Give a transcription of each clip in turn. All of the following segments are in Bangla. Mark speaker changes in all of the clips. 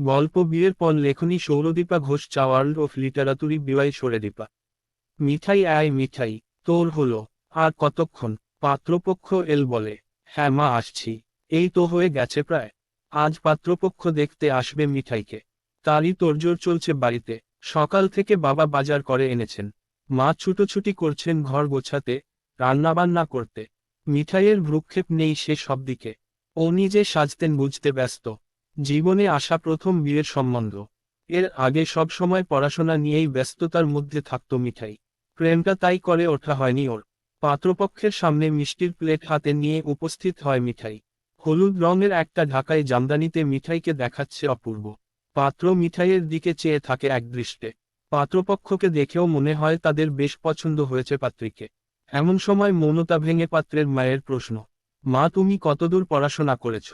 Speaker 1: গল্প বিয়ের পর লেখনী সৌরদীপা ঘোষ চা ওয়ার্ল্ড অফ লিটারাতুরি বিওয়াই সরেদীপা। মিঠাই আয় মিঠাই, তোর হলো আর কতক্ষণ? পাত্রপক্ষ এল বলে। হ্যাঁ মা আসছি, এই তো হয়ে গেছে প্রায়। আজ পাত্রপক্ষ দেখতে আসবে মিঠাইকে, তারই তোড়জোড় চলছে বাড়িতে। সকাল থেকে বাবা বাজার করে এনেছেন, মা ছুটোছুটি করছেন ঘর গোছাতে, রান্নাবান্না করতে। মিঠাইয়ের ভ্রুক্ষেপ নেই সে সব দিকে। ও নিজে সাজতেন বুঝতে ব্যস্ত। জীবনে আসা প্রথম বিয়ের সম্বন্ধ। এর আগে সব সময় পড়াশোনা নিয়েই ব্যস্ততার মধ্যে থাকত মিঠাই। প্রেমটা তাই করে ওঠা হয়নি ওর। পাত্রপক্ষের সামনে মিষ্টির প্লেট হাতে নিয়ে উপস্থিত হয় মিঠাই। হলুদ রঙের একটা ঢাকাই জামদানিতে মিঠাইকে দেখাচ্ছে অপূর্ব। পাত্র মিঠাইয়ের দিকে চেয়ে থাকে একদৃষ্টে। পাত্রপক্ষকে দেখেও মনে হয় তাদের বেশ পছন্দ হয়েছে পাত্রীকে। এমন সময় মৌনতা ভেঙে পাত্রের মায়ের প্রশ্ন, মা তুমি কতদূর পড়াশোনা করেছ?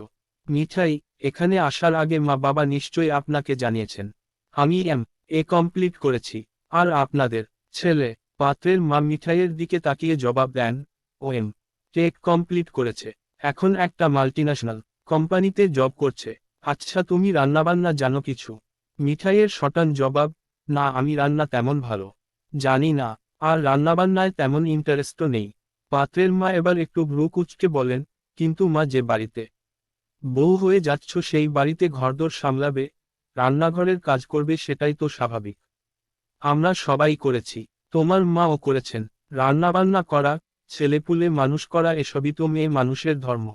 Speaker 1: মিঠাই, এখানে আসার আগে মা বাবা নিশ্চয়ই আপনাকে জানিয়েছেন। আমি এ কমপ্লিট করেছি। আর আপনাদের ছেলে? পাত্রের মা মিঠাইয়ের দিকে তাকিয়ে জবাব দেন, ও টেক কমপ্লিট করেছে, এখন একটা মাল্টিন্যাশনাল কোম্পানিতে জব করছে। আচ্ছা তুমি রান্নাবান্না জানো কিছু? মিঠাইয়ের শটান জবাব, না আমি রান্না তেমন ভালো জানি না, আর রান্নাবান্নায় তেমন ইন্টারেস্টও নেই। পাত্রের মা এবার একটু ভ্রু কুঁচকে বলেন, কিন্তু মা যে বাড়িতে বউ হয়ে যাচ্ছ সেই বাড়িতে ঘরদোর সামলাবে, রান্নাঘরের কাজ করবে, সেটাই তো স্বাভাবিক। আমরা সবাই করেছি, তোমার মাও করেছেন। রান্নাবান্না করা, ছেলেপুলে মানুষ করা এসবই তো মেয়ে মানুষের ধর্ম।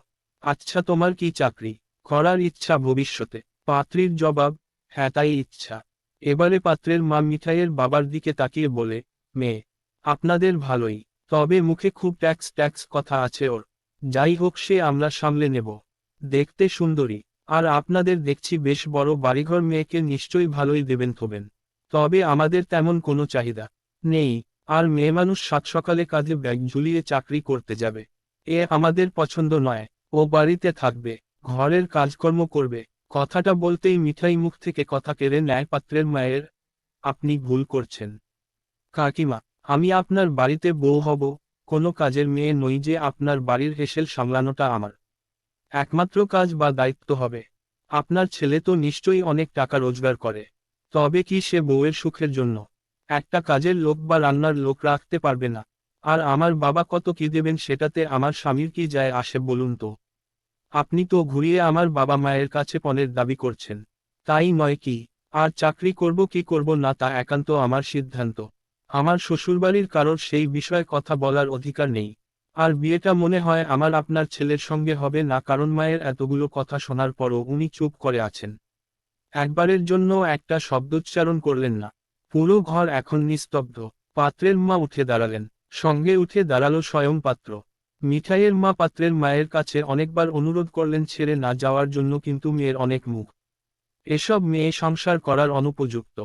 Speaker 1: আচ্ছা তোমার কি চাকরি করার ইচ্ছা ভবিষ্যতে? পাত্রীর জবাব, হ্যাঁ তাই ইচ্ছা। এবারে পাত্রের মা মিঠাইয়ের বাবার দিকে তাকিয়ে বলে, মেয়ে আপনাদের ভালোই, তবে মুখে খুব ট্যাক্স ট্যাক্স কথা আছে ওর। যাই হোক সে আমরা সামলে নেব। দেখতে সুন্দরী, আর আপনাদের দেখছি বেশ বড় বাড়িঘর, মেয়েকে নিশ্চয়ই ভালোই দেবেন থবেন। তবে আমাদের তেমন কোনো চাহিদা নেই। আর মেয়ে মানুষ সাত সকালে কাঁধে ব্যাগ ঝুলিয়ে চাকরি করতে যাবে, এ আমাদের পছন্দ নয়। ও বাড়িতে থাকবে, ঘরের কাজকর্ম করবে। কথাটা বলতেই মিঠাই মুখ থেকে কথা কেড়ে নেয় পাত্রের মায়ের। আপনি ভুল করছেন কাকিমা, আমি আপনার বাড়িতে বউ হব, কোনো কাজের মেয়ে নই যে আপনার বাড়ির হেসেল সামলানোটা আমার একমাত্র কাজ বা দায়িত্ব হবে। আপনার ছেলে তো নিশ্চয়ই অনেক টাকা রোজগার করে, তবে কি সে বউয়ের সুখের জন্য একটা কাজের লোক বা রান্নার লোক রাখতে পারবে না? আর আমার বাবা কত কি দেবেন সেটাতে আমার স্বামীর কি যায় আসে বলুন তো? আপনি তো ঘুরিয়ে আমার বাবা মায়ের কাছে পণের দাবি করছেন, তাই নয় কি? আর চাকরি করব কি করব না তা একান্ত আমার সিদ্ধান্ত। আমার শ্বশুরবাড়ির কারোর সেই বিষয়ে কথা বলার অধিকার নেই। আর বিয়েটা মনে হয় আমার আপনার ছেলের সঙ্গে হবে না, কারণ মায়ের এতগুলো কথা শোনার পরও উনি চুপ করে আছেন। একবারের জন্য একটা শব্দোচ্চারণ করলেন না। পুরো ঘর এখন নিস্তব্ধ। পাত্রের মা উঠে দাঁড়ালেন, সঙ্গে উঠে দাঁড়ালো স্বয়ং পাত্র। মিঠাইয়ের মা পাত্রের মায়ের কাছে অনেকবার অনুরোধ করলেন ছেড়ে না যাওয়ার জন্য, কিন্তু মেয়ের অনেক মুখ এসব মেয়ে সংসার করার অনুপযুক্ত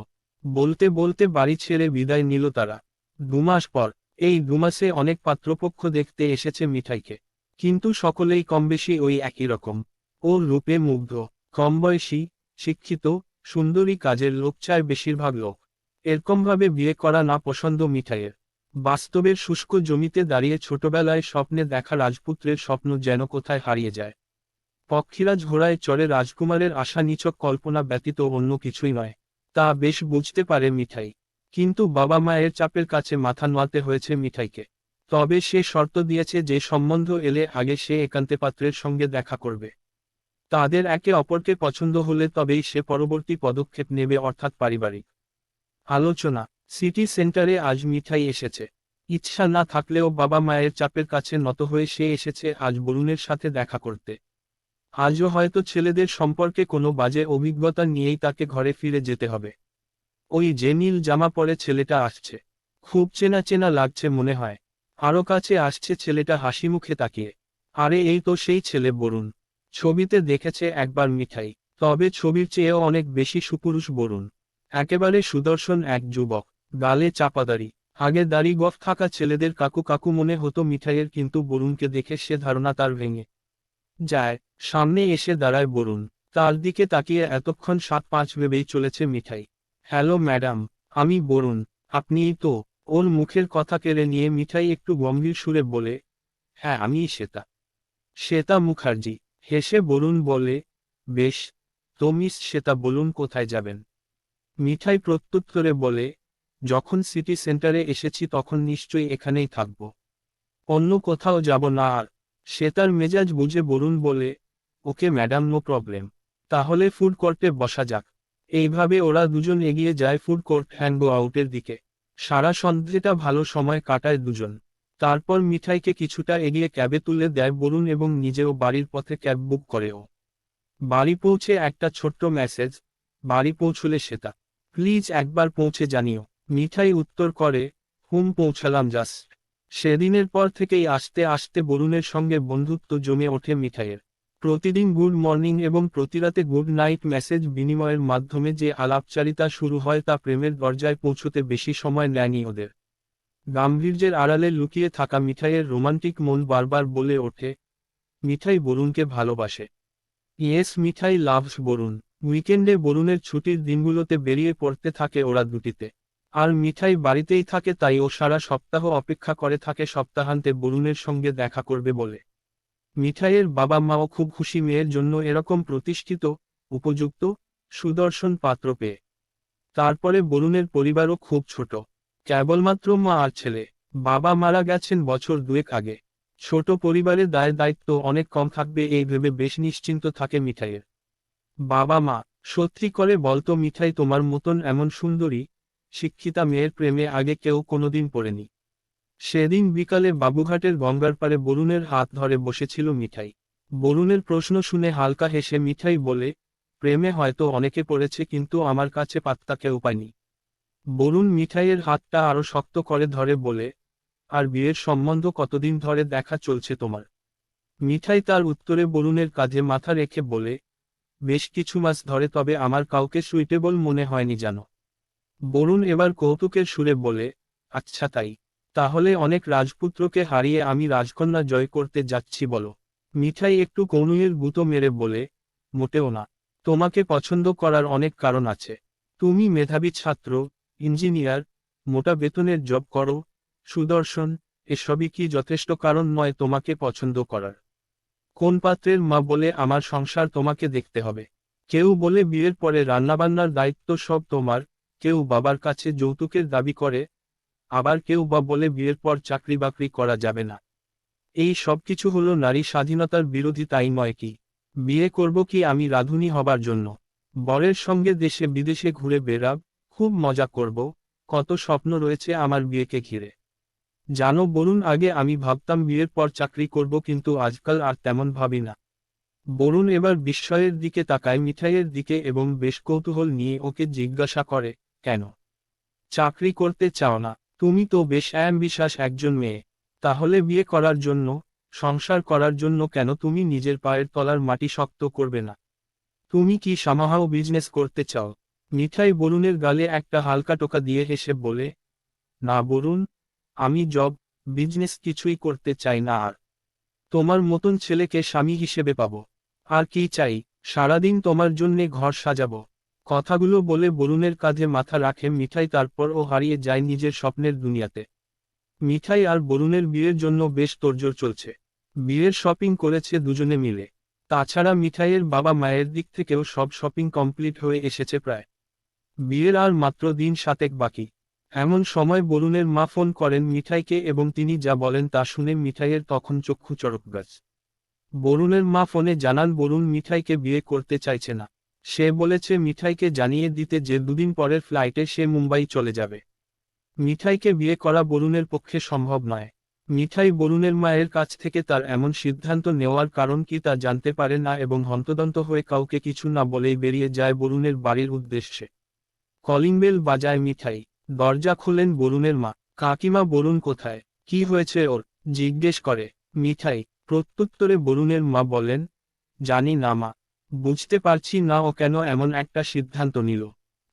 Speaker 1: বলতে বলতে বাড়ি ছেড়ে বিদায় নিল তারা। 2 মাস পর, এই 2 মাসে অনেক পাত্রপক্ষ দেখতে এসেছে মিঠাইকে, কিন্তু সকলেই কমবেশি ওই একই রকম। ওর রূপে মুগ্ধ, কমবয়সী, শিক্ষিত, সুন্দরী, কাজের লোক চায় বেশিরভাগ লোক। এরকমভাবে বিয়ে করা না পছন্দ মিঠাইয়ের। বাস্তবের শুষ্ক জমিতে দাঁড়িয়ে ছোটবেলায় স্বপ্নে দেখা রাজপুত্রের স্বপ্ন যেন কোথায় হারিয়ে যায়। পক্ষীরাজ ঘোড়ায় চড়ে রাজকুমারের আশা নিছক কল্পনা ব্যতীত অন্য কিছুই নয়, তা বেশ বুঝতে পারে মিঠাই। কিন্তু বাবা মায়ের চাপের কাছে মাথা নোয়াতে হয়েছে মিঠাইকে। তবে সে শর্ত দিয়েছে যে সম্বন্ধ এলে আগে সে একান্তে পাত্রের সঙ্গে দেখা করবে। তাদের একে অপরকে পছন্দ হলে তবেই সে পরবর্তী পদক্ষেপ নেবে, অর্থাৎ পারিবারিক আলোচনা। সিটি সেন্টারে আজ মিঠাই এসেছে। ইচ্ছা না থাকলেও বাবা মায়ের চাপের কাছে নত হয়ে সে এসেছে আজ বরুণের সাথে দেখা করতে। আজও হয়তো ছেলেদের সম্পর্কে কোনো বাজে অভিজ্ঞতা নিয়েই তাকে ঘরে ফিরে যেতে হবে। ওই যে নীল জামা পরে ছেলেটা আসছে, খুব চেনা চেনা লাগছে মনে হয়। আরও কাছে আসছে ছেলেটা হাসিমুখে তাকিয়ে। আরে এই তো সেই ছেলে বরুণ। ছবিতে দেখেছে একবার মিঠাই, তবে ছবির চেয়েও অনেক বেশি সুপুরুষ বরুণ। একেবারে সুদর্শন এক যুবক, গালে চাপাদাড়ি। আগে দাড়ি গফ থাকা ছেলেদের কাকু কাকু মনে হতো মিঠাইয়ের, কিন্তু বরুণকে দেখে সে ধারণা তার ভেঙে যায়। সামনে এসে দাঁড়ায় বরুণ, তার দিকে তাকিয়ে এতক্ষণ 7-5 ভেবেই চলেছে মিঠাই। হ্যালো ম্যাডাম, আমি বরুণ। আপনিই তো? ওর মুখের কথা কেড়ে নিয়ে মিঠাই একটু গম্ভীর সুরে বলে, হ্যাঁ আমিই শ্বেতা। শ্বেতা মুখার্জি। হেসে বরুণ বলে, বেশ, তো মিস শ্বেতা বলুন কোথায় যাবেন? মিঠাই প্রত্যুত্তরে বলে, যখন সিটি সেন্টারে এসেছি তখন নিশ্চয়ই এখানেই থাকব। অন্য কোথাও যাব না আর। শ্বেতার মেজাজ বুঝে বরুণ বলে, ওকে ম্যাডাম, নো প্রবলেম। তাহলে ফুড কোর্টে বসা যাক। এইভাবে ওরা দুজন এগিয়ে যায় ফুড কোর্ট হ্যাঙ্গো আউটের দিকে। সারা সন্ধ্যেটা ভালো সময় কাটায় দুজন। তারপর মিঠাইকে কিছুটা এগিয়ে ক্যাবে তুলে দেয় বরুণ এবং নিজেও বাড়ির পথে ক্যাব বুক করেও। বাড়ি পৌঁছে একটা ছোট্ট মেসেজ, বাড়ি পৌঁছলে শ্বেতা, প্লিজ একবার পৌঁছে জানিও। মিঠাই উত্তর করে, পৌঁছালাম জাস্ট। সেদিনের পর থেকেই আস্তে আস্তে বরুণের সঙ্গে বন্ধুত্ব জমে ওঠে মিঠাইয়ের। প্রতিদিন গুড মর্নিং এবং প্রতিরাতে গুড নাইট মেসেজ বিনিময়ের মাধ্যমে যে আলাপচারিতা শুরু হয় তা প্রেমের দরজায় পৌঁছতে বেশি সময় নেয়নি ওদের। গাম্ভীর্যের আড়ালে লুকিয়ে থাকা মিঠাইয়ের রোমান্টিক মন বারবার বলে ওঠে, মিঠাই বরুণকে ভালোবাসে। ইয়েস, মিঠাই লাভস বরুণ। উইকেন্ডে বরুণের ছুটির দিনগুলোতে বেরিয়ে পড়তে থাকে ওরা দুটিতে। আর মিঠাই বাড়িতেই থাকে, তাই ও সারা সপ্তাহ অপেক্ষা করে থাকে সপ্তাহান্তে বরুণের সঙ্গে দেখা করবে বলে। মিঠাইয়ের বাবা মাও খুব খুশি মেয়ের জন্য এরকম প্রতিষ্ঠিত, উপযুক্ত, সুদর্শন পাত্র পেয়ে। তারপরে বরুণের পরিবারও খুব ছোট, কেবলমাত্র মা আর ছেলে। বাবা মারা গেছেন বছর দুয়েক আগে। ছোট পরিবারে দায় দায়িত্ব অনেক কম থাকবে এই ভেবে বেশ নিশ্চিন্ত থাকে মিঠাইয়ের বাবা মা। সত্যি করে বলতো মিঠাই, তোমার মতন এমন সুন্দরী, শিক্ষিতা মেয়ের প্রেমে আগে কেউ কোনোদিন পড়েনি। সেদিন বিকালে বাবুঘাটের গঙ্গার পারে বরুণের হাত ধরে বসেছিল মিঠাই। বরুণের প্রশ্ন শুনে হালকা হেসে মিঠাই বলে, প্রেমে হয়তো অনেকে পড়েছে কিন্তু আমার কাছে পাত্তা কেউ পায়নি। বরুণ মিঠাইয়ের হাতটা আরো শক্ত করে ধরে বলে, আর বিয়ের সম্বন্ধ কতদিন ধরে দেখা চলছে তোমার? মিঠাই তার উত্তরে বরুণের কাঁধে মাথা রেখে বলে, বেশ কিছু মাস ধরে, তবে আমার কাউকে সুইটেবল মনে হয়নি জানো। বরুণ এবার কৌতুকের সুরে বলে, আচ্ছা তাই? তাহলে অনেক রাজপুত্রকে হারিয়ে আমি রাজকন্যা জয় করতে যাচ্ছি বলো? মিঠাই একটু কৌনুয়ের গুঁতো মেরে বলে, মোটেও না। তোমাকে পছন্দ করার অনেক কারণ আছে। তুমি মেধাবী ছাত্র, ইঞ্জিনিয়ার, মোটা বেতনের জব করো, সুদর্শন, এসবই কি যথেষ্ট কারণ নয় তোমাকে পছন্দ করার? কোন পাত্রের মা বলে আমার সংসার তোমাকে দেখতে হবে? কেউ বলে বিয়ের পরে রান্নাবান্নার দায়িত্ব সব তোমার, কেউ বাবার কাছে যৌতুকের দাবি করে, আবার কেউ বা বলে বিয়ের পর চাকরি বাকরি করা যাবে না। এই সব কিছু হলো নারী স্বাধীনতার বিরোধী, তাই নয় কি? বিয়ে করব কি আমি রাঁধুনি হবার জন্য? বরের সঙ্গে দেশে বিদেশে ঘুরে বেড়াব, খুব মজা করব, কত স্বপ্ন রয়েছে আমার বিয়েকে ঘিরে। জানো বরুণ, আগে আমি ভাবতাম বিয়ের পর চাকরি করব, কিন্তু আজকাল আর তেমন ভাবি না। বরুণ এবার বিস্ময়ের দিকে তাকায় মিঠাইয়ের দিকে এবং বেশ কৌতূহল নিয়ে ওকে জিজ্ঞাসা করে, কেন চাকরি করতে চাও না? তুমি তো বেশ অ্যাম্বিশাস একজন মেয়ে। তাহলে বিয়ে করার জন্য, সংসার করার জন্য কেন তুমি নিজের পায়ের তলার মাটি শক্ত করবে না? তুমি কি সামাহাও বিজনেস করতে চাও? মিঠাই বরুণের গালে একটা হালকা টোকা দিয়ে হেসে বলে, না বরুণ, আমি জব, বিজনেস কিছুই করতে চাই না আর। তোমার মতন ছেলেকে স্বামী হিসেবে পাবো। আর কি চাই? সারাদিন তোমার জন্যে ঘর সাজাবো। কথাগুলো বলে বরুণের কাঁধে মাথা রাখে মিঠাই, তারপর ও হারিয়ে যায় নিজের স্বপ্নের দুনিয়াতে। মিঠাই আর বরুণের বিয়ের জন্য বেশ তোড়জোড় চলছে। বিয়ের শপিং করেছে দুজনে মিলে। তাছাড়া মিঠাইয়ের বাবা মায়ের দিক থেকেও সব শপিং কমপ্লিট হয়ে এসেছে প্রায়। বিয়ের আর মাত্র দিন 7 বাকি। এমন সময় বরুণের মা ফোন করেন মিঠাইকে এবং তিনি যা বলেন তা শুনে মিঠাইয়ের তখন চক্ষু চড়কগাছ। বরুণের মা ফোনে জানান বরুণ মিঠাইকে বিয়ে করতে চাইছে না। সে বলেছে মিঠাইকে জানিয়ে দিতে যে দুদিন পরের ফ্লাইটে সে মুম্বাই চলে যাবে। মিঠাইকে বিয়ে করা বরুণের পক্ষে সম্ভব নয়। মিঠাই বরুণের মায়ের কাছ থেকে তার এমন সিদ্ধান্ত নেওয়ার কারণ কি তা জানতে পারে না এবং হন্তদন্ত হয়ে কাউকে কিছু না বলেই বেরিয়ে যায় বরুণের বাড়ির উদ্দেশ্যে। কলিং বেল বাজায় মিঠাই। দরজা খুলেন বরুণের মা। কাকিমা, বরুণ কোথায়? কি হয়েছে ওর? জিজ্ঞেস করে মিঠাই। প্রত্যুত্তরে বরুণের মা বলেন, জানি না মা, বুঝতে পারছি না ও কেন এমন একটা সিদ্ধান্ত নিল।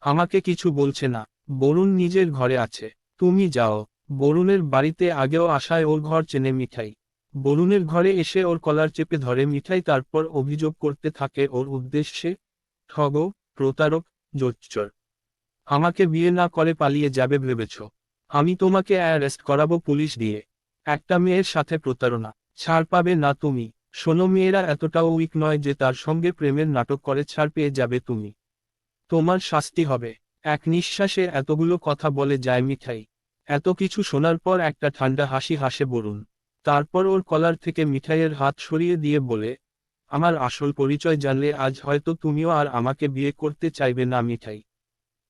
Speaker 1: আমাকে কিছু বলছে না। বরুণ নিজের ঘরে আছে। তুমি যাও। বরুণের বাড়িতে আগেও আসায় ওর ঘর চেনে মিঠাই। বরুণের ঘরে এসে ওর কলার চেপে ধরে মিঠাই, তারপর অভিযোগ করতে থাকে ওর উদ্দেশ্যে, ঠগ, প্রতারক, জোচ্চর। আমাকে বিয়ে না করে পালিয়ে যাবে ভেবেছ? আমি তোমাকে অ্যারেস্ট করাবো পুলিশ দিয়ে। একটা মেয়ের সাথে প্রতারণা, ছাড় পাবে না তুমি। শোনো, মেয়েরা এতটাও উইক নয় যে তার সঙ্গে প্রেমের নাটক করে ছাড় পেয়ে যাবে তুমি। তোমার শাস্তি হবে। এক নিঃশ্বাসে এতগুলো কথা বলে যায় মিঠাই। এত কিছু শোনার পর একটা ঠান্ডা হাসি হাসে বরুণ। তারপর ওর কলার থেকে মিঠাইয়ের হাত সরিয়ে দিয়ে বলে, আমার আসল পরিচয় জানলে আজ হয়তো তুমিও আর আমাকে বিয়ে করতে চাইবে না মিঠাই।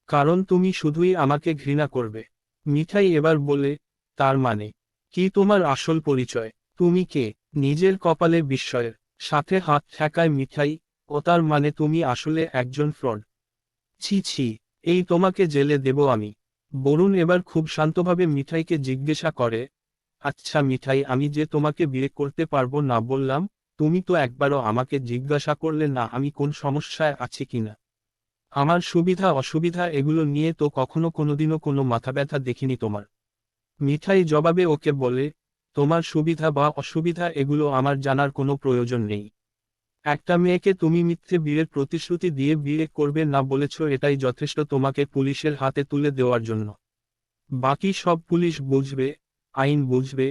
Speaker 1: কারণ তুমি শুধুই আমাকে ঘৃণা করবে। মিঠাই এবার বলে, তার মানে কি তোমার আসল পরিচয়? তুমি কে? নিজের কপালে বিস্ময়ের সাথে হাত ঠেকায় মিঠাই। ও তার মানে তুমি আসলে একজন ফ্রড। ছি ছি, এই তোমাকে জেলে দেব আমি। বরুণ এবার খুব শান্তভাবে মিঠাইকে জিজ্ঞাসা করে, আচ্ছা মিঠাই, আমি যে তোমাকে বিয়ে করতে পারবো না বললাম, তুমি তো একবারও আমাকে জিজ্ঞাসা করলে না আমি কোন সমস্যায় আছি কিনা। আমার সুবিধা অসুবিধা এগুলো নিয়ে তো কখনো কোনোদিনও কোনো মাথা ব্যথা দেখিনি তোমার। মিঠাই জবাবে ওকে বলে, তোমার সুবিধা বা অসুবিধা এগুলো আমার জানার কোনো প্রয়োজন নেই। একটা মেয়েকে তুমি মিথ্যে বিয়ের প্রতিশ্রুতি দিয়ে বিয়ে করবে না বলেছ, এটাই যথেষ্ট তোমাকে পুলিশের হাতে তুলে দেওয়ার জন্য। বাকি সব পুলিশ বুঝবে, আইন বুঝবে,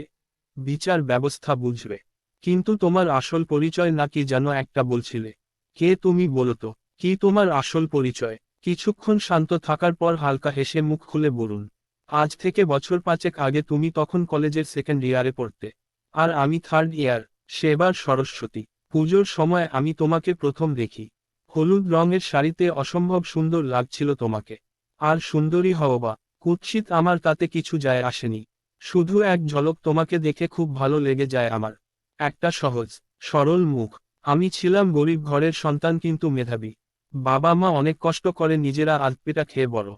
Speaker 1: বিচার ব্যবস্থা বুঝবে। কিন্তু তোমার আসল পরিচয় নাকি যেন একটা বলছিলে। কে তুমি বলো তো? কি তোমার আসল পরিচয়? কিছুক্ষণ শান্ত থাকার পর হালকা হেসে মুখ খুলে বলুন, আজ থেকে বছর 5 আগে তুমি তখন কলেজের সেকেন্ড ইয়ারে পড়তে। আর আমি থার্ড ইয়ার। সেবার সরস্বতী পুজোর সময় আমি তোমাকে প্রথম দেখি। হলুদ রঙের শাড়িতে অসম্ভব সুন্দর লাগছিল তোমাকে। আর সুন্দরী হও বা কুৎসিত আমার তাতে কিছু যায় আসেনি। শুধু এক ঝলক তোমাকে দেখে খুব ভালো লেগে যায় আমার। একটা সহজ সরল মুখ। আমি ছিলাম গরিব ঘরের সন্তান কিন্তু মেধাবী। বাবা মা অনেক কষ্ট করে নিজেরা আধপেটা খেয়ে বড়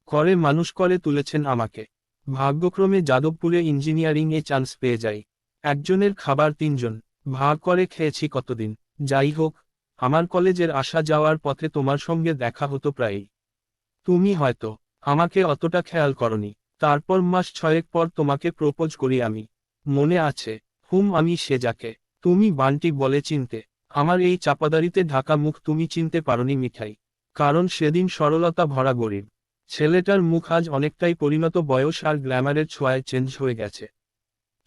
Speaker 1: করে মানুষ করে তুলেছেন আমাকে। ভাগ্যক্রমে যাদবপুরে ইঞ্জিনিয়ারিং এ চান্স পেয়ে যাই। একজনের খাবার 3 জন ভাগ করে খেয়েছি কতদিন। যাই হোক, আমার কলেজের আসা যাওয়ার পথে তোমার সঙ্গে দেখা হতো প্রায়ই। তুমি হয়তো আমাকে অতটা খেয়াল করনি। তারপর মাস 6 পর তোমাকে প্রপোজ করি আমি। মনে আছে? আমি সে যাকে তুমি বান্টি বলে চিনতে। আমার এই চাপাদারিতে ঢাকা মুখ তুমি চিনতে পারোনি মিঠাই। কারণ সেদিন সরলতা ভরা গরিব ছেলেটার মুখ আজ অনেকটাই পরিণত, বয়স আর গ্ল্যামারের ছোঁয়ায় চেঞ্জ হয়ে গেছে।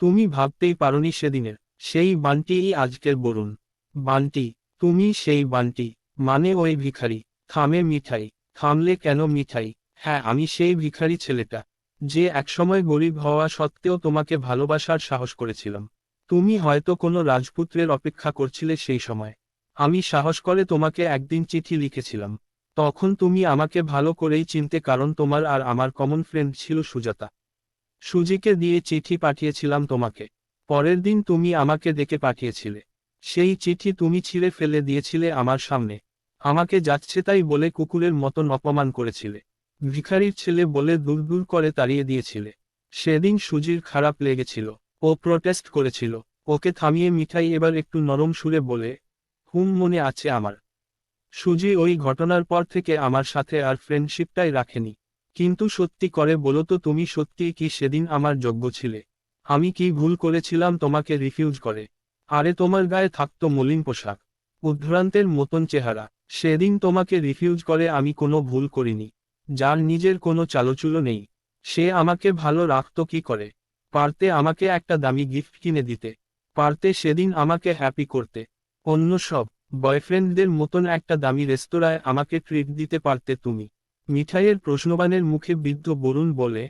Speaker 1: তুমি ভাবতেই পারোনি সেদিনের সেই বান্টিই আজকের বরুণ। বান্টি? তুমি সেই বান্টি? মানে ওই ভিখারি? থামে মিঠাই। থামলে কেন মিঠাই? হ্যাঁ, আমি সেই ভিখারি ছেলেটা, যে একসময় গরিব হওয়া সত্ত্বেও তোমাকে ভালোবাসার সাহস করেছিলাম। তুমি হয়তো কোনো রাজপুত্রের অপেক্ষা করছিলে সেই সময়। আমি সাহস করে তোমাকে একদিন চিঠি লিখেছিলাম। তখন তুমি আমাকে ভালো করেই চিনতে, কারণ তোমার আর আমার কমন ফ্রেন্ড ছিল সুজাতা। সুজিকে দিয়ে চিঠি পাঠিয়েছিলাম তোমাকে। পরের দিন তুমি আমাকে ডেকে পাঠিয়েছিলে। সেই চিঠি তুমি ছিঁড়ে ফেলে দিয়েছিলে আমার সামনে। আমাকে যাচ্ছে তাই বলে কুকুরের মতন অপমান করেছিলে। ভিখারির ছেলে বলে দূর দূর করে তাড়িয়ে দিয়েছিলে। সেদিন সুজির খারাপ লেগেছিল। ও প্রটেস্ট করেছিল। ওকে থামিয়ে মিঠাই এবার একটু নরম সুরে বলে, মনে আছে আমার। সুজি ওই ঘটনার পর থেকে আমার সাথে আর ফ্রেন্ডশিপটাই রাখেনি। কিন্তু সত্যি করে বলো তো, তুমি সত্যিই কি সেদিন আমার যোগ্য ছিলে? আমি কি ভুল করেছিলাম তোমাকে রিফিউজ করে? আরে তোমার গায়ে থাকতো মলিন পোশাক, উদ্ভ্রান্তের মতন চেহারা। সেদিন তোমাকে রিফিউজ করে আমি কোনো ভুল করিনি। যার নিজের কোনো চালচুলো নেই, সে আমাকে ভালো রাখতো কি করে? পারতে আমাকে একটা দামি গিফট কিনে দিতে। পারতে সেদিন আমাকে হ্যাপি করতে। অন্য সব বয়ফ্রেন্ডদের মতন একটা দামি রেস্তোরাঁয় আমাকে ট্রিট দিতে পারতে তুমি। মিঠাইয়ের প্রশ্নবাণের মুখে বিদ্ধ বরুণ বলে,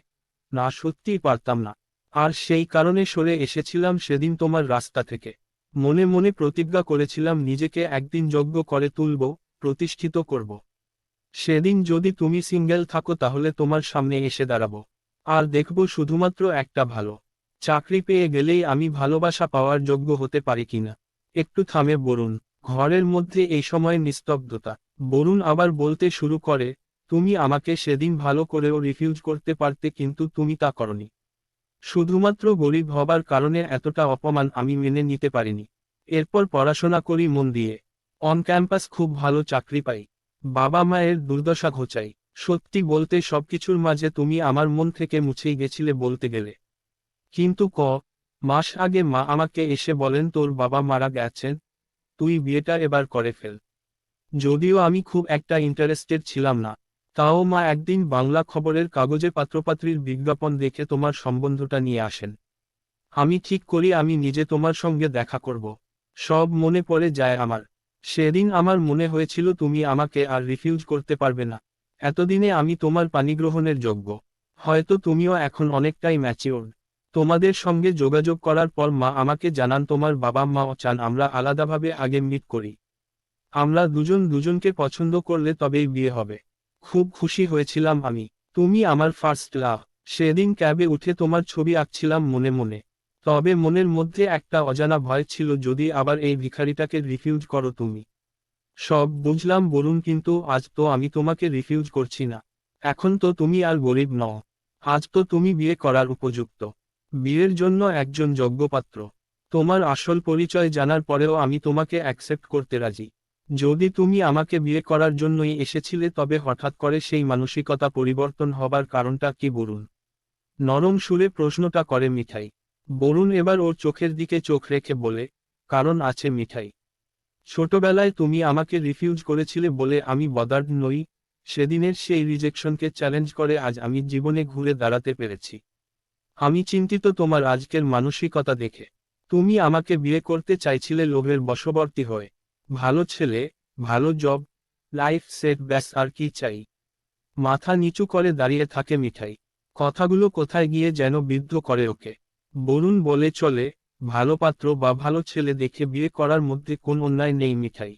Speaker 1: না সত্যিই পারতাম না। আর সেই কারণে সরে এসেছিলাম সেদিন তোমার রাস্তা থেকে। মনে মনে প্রতিজ্ঞা করেছিলাম নিজেকে একদিন যোগ্য করে তুলব, প্রতিষ্ঠিত করব। সেদিন যদি তুমি সিঙ্গেল থাকো তাহলে তোমার সামনে এসে দাঁড়াবো। আর দেখব শুধুমাত্র একটা ভালো চাকরি পেয়ে গেলেই আমি ভালোবাসা পাওয়ার যোগ্য হতে পারি কিনা। একটু থামে বরুণ। ঘরের মধ্যে এই সময় নিস্তব্ধতা। বরুণ আবার বলতে শুরু করে, তুমি আমাকে সেদিন ভালো করেও রিফিউজ করতে পারতে, কিন্তু তুমি তা করনি। শুধুমাত্র গরিব হবার কারণে এতটা অপমান আমি মেনে নিতে পারিনি। এরপর পড়াশোনা করি মন দিয়ে। অন ক্যাম্পাস খুব ভালো চাকরি পাই। বাবা মায়ের দুর্দশা ঘোচাই। সত্যি বলতে সবকিছুর মাঝে তুমি আমার মন থেকে মুছেই গেছিলে বলতে গেলে। কিন্তু মাস আগে মা আমাকে এসে বলেন তোর বাবা মারা গেছেন, তুই বিয়েটা এবার করে ফেল। যদিও আমি খুব একটা ইন্টারেস্টেড ছিলাম না, তাও মা একদিন বাংলা খবরের কাগজে পাত্রপাত্রীর বিজ্ঞাপন দেখে তোমার সম্বন্ধটা নিয়ে আসেন। আমি ঠিক করি আমি নিজে তোমার সঙ্গে দেখা করব। সব মনে পড়ে যায় আমার। সেদিন আমার মনে হয়েছিল তুমি আমাকে আর রিফিউজ করতে পারবে না। এতদিনে আমি তোমার পানিগ্রহণের যোগ্য। হয়তো তুমিও এখন অনেকটাই ম্যাচিওরড। তোমাদের সঙ্গে যোগাযোগ করার পর মা আমাকে জানান তোমার বাবা মাও চান আমরা আলাদাভাবে আগে মিট করি। আমরা দুজন দুজনকে পছন্দ করলে তবেই বিয়ে হবে। খুব খুশি হয়েছিলাম আমি। তুমি আমার ফার্স্ট লাভ। সেদিন ক্যাবে উঠে তোমার ছবি আঁকছিলাম মনে মনে। তবে মনের মধ্যে একটা অজানা ভয় ছিল যদি আবার এই ভিখারিটাকে রিফিউজ করো তুমি। সব বুঝলাম বরুণ, কিন্তু আজ তো আমি তোমাকে রিফিউজ করছি না। এখন তো তুমি আর গরিব নও। আজ তো তুমি বিয়ে করার উপযুক্ত। বিয়ের জন্য একজন যোগ্য পাত্র। তোমার আসল পরিচয় জানার পরেও আমি তোমাকে অ্যাকসেপ্ট করতে রাজি। যদি তুমি আমাকে বিয়ে করার জন্যই এসেছিলে তবে হঠাৎ করে সেই মানসিকতা পরিবর্তন হবার কারণটা কি বরুণ? নরম সুরে প্রশ্নটা করে মিঠাই। বরুণ এবার ওর চোখের দিকে চোখ রেখে বলে, কারণ আছে মিঠাই। ছোটবেলায় তুমি আমাকে রিফিউজ করেছিলে বলে আমি বদার্ড নই। সেদিনের সেই রিজেকশনকে চ্যালেঞ্জ করে আজ আমি জীবনে ঘুরে দাঁড়াতে পেরেছি। আমি চিন্তিত তোমার আজকের মানসিকতা দেখে। তুমি আমাকে বিয়ে করতে চাইছিলে লোভের বশবর্তী হয়ে। ভালো ছেলে, ভালো জব, লাইফ সেট, ব্যাস আর কি চাই? মাথা নিচু করে দাঁড়িয়ে থাকে মিঠাই। কথাগুলো কোথায় গিয়ে যেন বিদ্ধ করে ওকে। বরুণ বলে চলে, ভালো পাত্র বা ভালো ছেলে দেখে বিয়ে করার মধ্যে কোন অন্যায় নেই মিঠাই।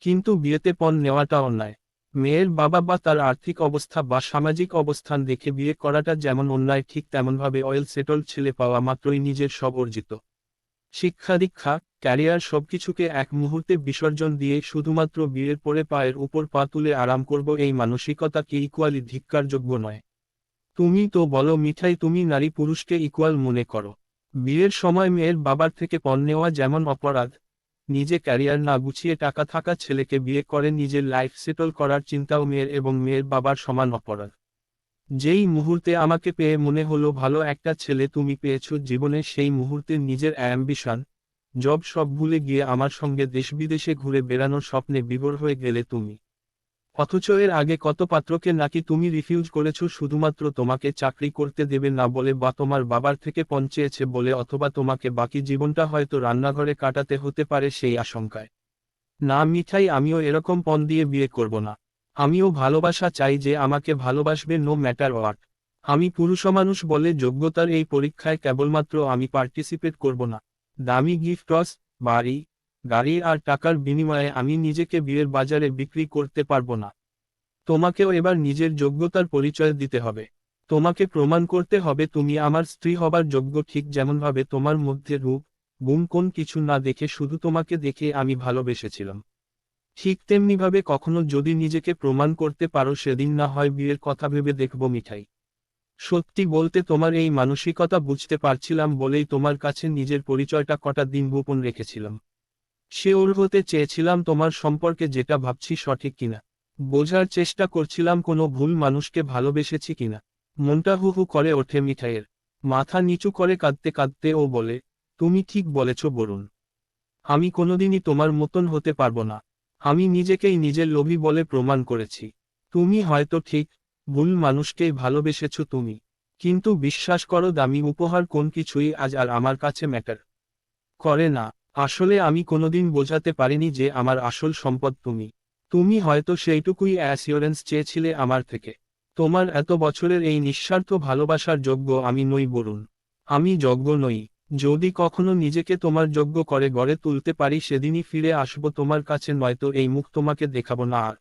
Speaker 1: কিন্তু বিয়েতে পণ নেওয়াটা অন্যায়। মেয়ের বাবা বা তার আর্থিক অবস্থা বা সামাজিক অবস্থান দেখে বিয়ে করাটা যেমন অন্যায় ঠিক তেমনভাবে ওয়েল সেটলড ছেলে পাওয়া মাত্রই নিজের সব অর্জিত শিক্ষা দীক্ষা, ক্যারিয়ার সবকিছুকে এক মুহূর্তে বিসর্জন দিয়ে শুধুমাত্র বিয়ের পরে পায়ের উপর পা তুলে আরাম করব এই মানসিকতা কি ইকুয়ালি ধিক্কারযোগ্য নয়? তুমি তো বলো মিঠাই, তুমি নারী পুরুষকে ইকুয়াল মনে করো। বিয়ের সময় মেয়ের বাবার থেকে পণ নেওয়া যেমন অপরাধ, নিজে ক্যারিয়ার না গুছিয়ে টাকা থাকা ছেলেকে বিয়ে করে নিজের লাইফ সেটল করার চিন্তাও মেয়ের এবং মেয়ের বাবার সমান অপরাধ। যেই মুহূর্তে আমাকে পেয়ে মনে হলো ভালো একটা ছেলে তুমি পেয়েছো জীবনে, সেই মুহূর্তে নিজের অ্যাম্বিশন, জব সব ভুলে গিয়ে আমার সঙ্গে দেশ বিদেশে ঘুরে বেড়ানোর স্বপ্নে বিভোর হয়ে গেলে তুমি। অথচ এর আগে কত পাত্রকে নাকি তুমি রিফিউজ করেছো শুধুমাত্র তোমাকে চাকরি করতে দেবে না বলে বা তোমার বাবার থেকে পণ চেয়েছে বলে, অথবা তোমাকে বাকি জীবনটা হয়তো রান্নাঘরে কাটাতে হতে পারে সেই আশঙ্কায়। না মিঠাই, আমিও এরকম পণ দিয়ে বিয়ে করব না। আমিও ভালোবাসা চাই যে আমাকে ভালোবাসবে নো ম্যাটার হোয়াট। আমি পুরুষমানুষ বলে যোগ্যতার এই পরীক্ষায় কেবলমাত্র আমি পার্টিসিপেট করব না। দামি গিফটস, বাড়ি, গাড়ি আর টাকার বিনিময়ে আমি নিজেকে বিয়ের বাজারে বিক্রি করতে পারবো না। তোমাকেও এবার নিজের যোগ্যতার পরিচয় দিতে হবে। তোমাকে প্রমাণ করতে হবে তুমি আমার স্ত্রী হবার যোগ্য, ঠিক যেমনভাবে তোমার মধ্যে রূপ, গুণ কোন কিছু না দেখে শুধু তোমাকে দেখে আমি ভালোবেসেছিলাম। ঠিক তেমনিভাবে কখনো যদি নিজেকে প্রমাণ করতে পারো সেদিন না হয় বিয়ের কথা ভেবে দেখব মিঠাই। সত্যি বলতে তোমার এই মানসিকতা বুঝতে পারছিলাম বলেই তোমার কাছে নিজের পরিচয়টা কটা দিন গোপন রেখেছিলাম। শিওর হতে চেয়েছিলাম তোমার সম্পর্কে যেটা ভাবছি সঠিক কিনা। বোঝার চেষ্টা করছিলাম কোনো ভুল মানুষকে ভালোবেসেছি কিনা। মনটা হু হু করে ওঠে মিঠাইয়ের। মাথা নিচু করে কাঁদতে কাঁদতে ও বলে, তুমি ঠিক বলেছ বরুণ। আমি কোনোদিনই তোমার মতন হতে পারবো না। আমি নিজেকেই নিজের লোভী বলে প্রমাণ করেছি। তুমি হয়তো ঠিক, ভুল মানুষকেই ভালোবেসেছ তুমি। কিন্তু বিশ্বাস করো দামি উপহার কোন কিছুই আজ আর আমার কাছে ম্যাটার করে না। আসলে আমি কোনোদিন বোঝাতে পারিনি যে আমার আসল সম্পদ তুমি। তুমি হয়তো সেইটুকুই অ্যাসিওরেন্স চেয়েছিলে আমার থেকে। তোমার এত বছরের এই নিঃস্বার্থ ভালোবাসার যোগ্য আমি নই বরুণ। আমি যোগ্য নই। যদি কখনো নিজেকে তোমার যোগ্য করে গড়ে তুলতে পারি সেদিনই ফিরে আসবো তোমার কাছে, নয়তো এই মুখ তোমাকে দেখাবো না আর।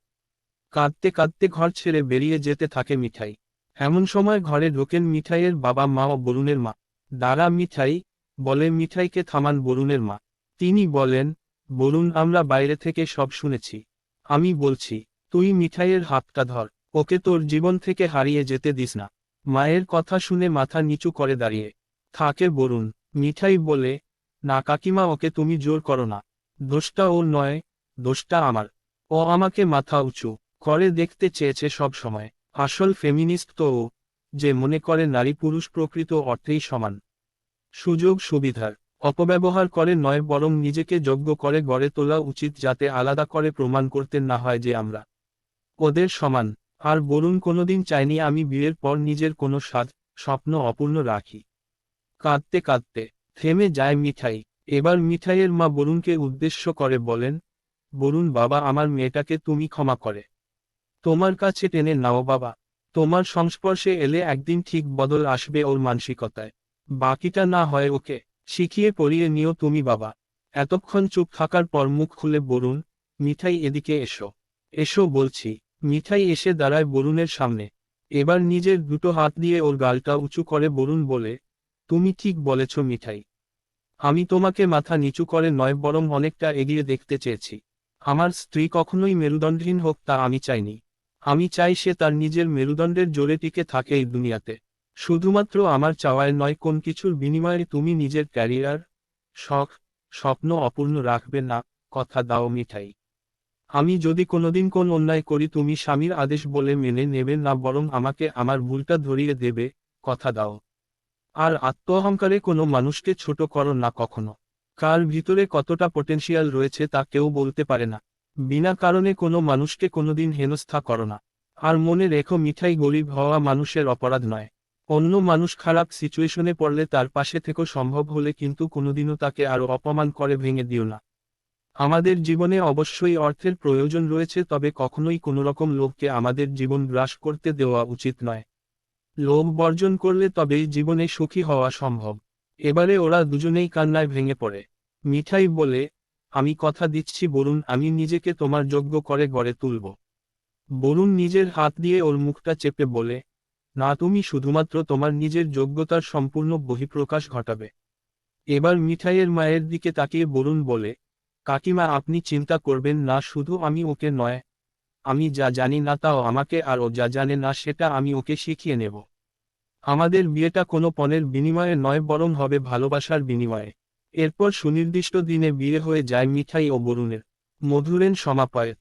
Speaker 1: কাঁদতে কাঁদতে ঘর ছেড়ে বেরিয়ে যেতে থাকে মিঠাই। এমন সময় ঘরে ঢোকেন মিঠাইয়ের বাবা মা ও বরুণের মা। দাঁড়া মিঠাই, বলে মিঠাইকে থামান বরুণের মা। তিনি বলেন, বরুণ আমরা বাইরে থেকে সব শুনেছি। আমি বলছি, তুই মিঠাইয়ের হাতটা ধর, ওকে তোর জীবন থেকে হারিয়ে যেতে দিস না। মায়ের কথা শুনে মাথা নিচু করে দাঁড়িয়ে থাকে বরুণ। মিঠাই বলে, না কাকিমা, ওকে তুমি জোর করো না। দোষটা ওর নয়, দোষটা আমার। ও আমাকে মাথা উঁচু করে দেখতে চেয়েছে সব সময়। আসল ফেমিনিস্ট তো ও, যে মনে করে নারী পুরুষ প্রকৃত অর্থেই সমান। সুযোগ সুবিধার অপব্যবহার করে নয়, বরং নিজেকে যোগ্য করে গড়ে তোলা উচিত, যাতে আলাদা করে প্রমাণ করতে না হয় যে আমরা ওদের সমান। আর বরুণ কোনোদিন চাইনি আমি বিয়ের পর নিজের কোনো স্বাদ, স্বপ্ন অপূর্ণ রাখি। কাঁদতে কাঁদতে থেমে যায় মিঠাই। এবার মিঠাইয়ের মা বরুণকে উদ্দেশ্য করে বলেন, বরুণ বাবা, আমার মেয়েটাকে তুমি ক্ষমা করে তোমার কাছে টেনে নাও বাবা। তোমার সংস্পর্শে এলে একদিন ঠিক বদল আসবে ওর মানসিকতায়। বাকিটা না হয় ওকে শিখিয়ে পড়িয়ে নিও তুমি বাবা। এতক্ষণ চুপ থাকার পর মুখ খুলে বরুণ, মিঠাই এদিকে এসো। এসো বলছি। মিঠাই এসে দাঁড়ায় বরুণের সামনে। এবার নিজের দুটো হাত দিয়ে ওর গালটা উঁচু করে বরুণ বলে, তুমি ঠিক বলেছ মিঠাই। আমি তোমাকে মাথা নিচু করে নয় বরং অনেকটা এগিয়ে দেখতে চেয়েছি। আমার স্ত্রী কখনোই মেরুদণ্ডহীন হোক তা আমি চাইনি। আমি চাই সে তার নিজের মেরুদণ্ডের জোরে টিকে থাকে এই দুনিয়াতে। শুধুমাত্র আমার চাওয়ায় নয়, কোন কিছুর বিনিময়ে তুমি নিজের ক্যারিয়ার, শখ, স্বপ্ন অপূর্ণ রাখবে না। কথা দাও মিঠাই। আমি যদি কোনোদিন কোন অন্যায় করি তুমি স্বামীর আদেশ বলে মেনে নেবে না বরং আমাকে আমার ভুলটা ধরিয়ে দেবে। কথা দাও। আর আত্মঅহংকারে কোনো মানুষকে ছোট করো না কখনো। কার ভিতরে কতটা পটেনশিয়াল রয়েছে তা কেউ বলতে পারে না। বিনা কারণে কোনো মানুষকে কোনোদিন হেনস্থা করো না। আর মনে রেখো মিঠাই, গরিব হওয়া মানুষের অপরাধ নয়। অন্য মানুষ খারাপ সিচুয়েশনে পড়লে তার পাশে থেকেও সম্ভব হলে কিন্তু কোনোদিনও তাকে আরো অপমান করে ভেঙে দিও না। আমাদের জীবনে অবশ্যই অর্থের প্রয়োজন রয়েছে, তবে কখনোই কোনোরকম লোভকে আমাদের জীবন গ্রাস করতে দেওয়া উচিত নয়। লোভ বর্জন করলে তবেই জীবনে সুখী হওয়া সম্ভব। এবারে ওরা দুজনেই কান্নায় ভেঙে পড়ে। মিঠাই বলে, আমি কথা দিচ্ছি বরুণ, আমি নিজেকে তোমার যোগ্য করে গড়ে তুলব। বরুণ নিজের হাত দিয়ে ওর মুখটা চেপে বলে, না, তুমি শুধুমাত্র তোমার নিজের যোগ্যতার সম্পূর্ণ বহিঃপ্রকাশ ঘটাবে। এবার মিঠাইয়ের মায়ের দিকে তাকিয়ে বরুণ বলে, কাকিমা আপনি চিন্তা করবেন না, শুধু আমি ওকে নয়, আমি যা জানি না তাও আমাকে, আর ও যা জানে না সেটা আমি ওকে শিখিয়ে নেব। আমাদের বিয়েটা কোনো পণের বিনিময়ে নয় বরং হবে ভালোবাসার বিনিময়ে। এরপর সুনির্দিষ্ট দিনে বিয়ে হয়ে যায় মিঠাই ও বরুণের। মধুরেণ সমাপয়েত।